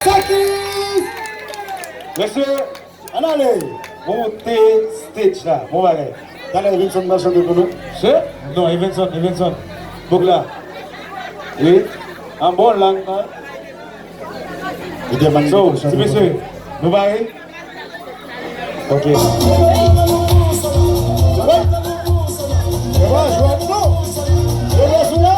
Sakis! Monsieur, Allez! montez stage là, mon bagage. Allez, Vincent va chanter pour nous. C'est? Non, Evenson. Donc là. Oui. En bonne langue. Hein? Il demande So, c'est monsieur. Nous bagage. Ok. Ouais. Je vois, non! Je vois celui-là!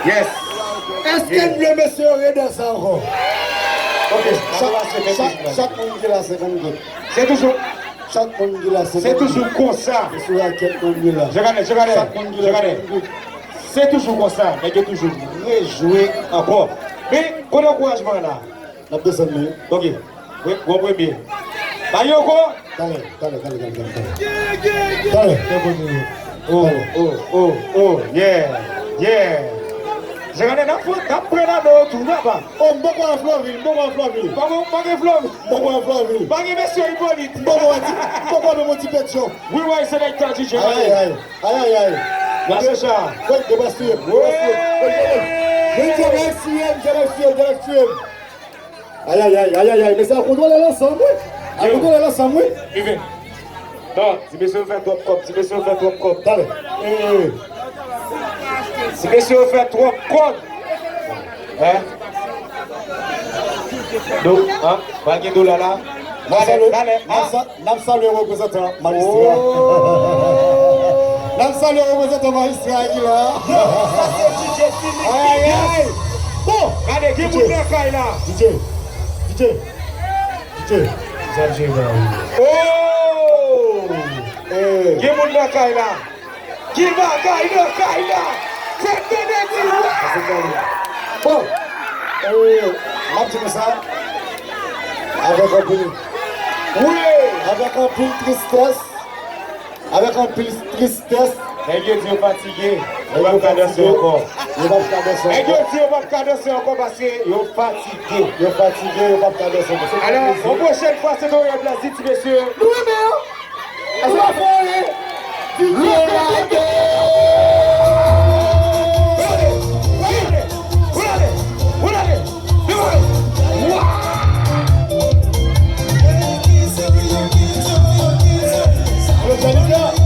Yes. Est-ce que le monsieur aurait dans ça encore? Ok, chaque monde qui a 50 gouttes. C'est toujours. Chaque monde qui a 50 C'est toujours comme ça. Je suis à quel monde qui a. Je regarde. C'est toujours comme ça, mais j'ai toujours rejoué encore. Mais, pour l'encouragement là. La descendue. Ok, oui, bon premier. Bayoko. Allez. Oh, yeah. Je regarde la faute, après la dose, tout va pas. Oh, beaucoup en Flaville. Pas de monsieur Hippolyte. Beaucoup de motivation. Oui, c'est l'acteur DJ. Aïe. Là, c'est ça. Oui, de Bastille. Aïe. Mais ça, on doit aller ensemble. Il vient. Non, si monsieur fait trop cop. Allez. Si monsieur fait trop cop. Hein? Donc, hein? Pas de $. Allez. Nam salut représentant magistrat. Nam salut représentant magistrat qui là. Aïe. Bon, allez, qui vous met là? DJ. Oh! Qui vous met là? Qui va gagner là? C'est Kennedy! Bon, là, tu ça avec un peu. Oui! Avec un peu de tristesse. Et Dieu est fatigué. Il va pas danser encore. Il va pas danser. Et Dieu va pas danser encore parce qu'il est fatigué. Il va pas danser. Alors, la prochaine fois, c'est dans la place, monsieur. Oui, mais on va faire Regardez.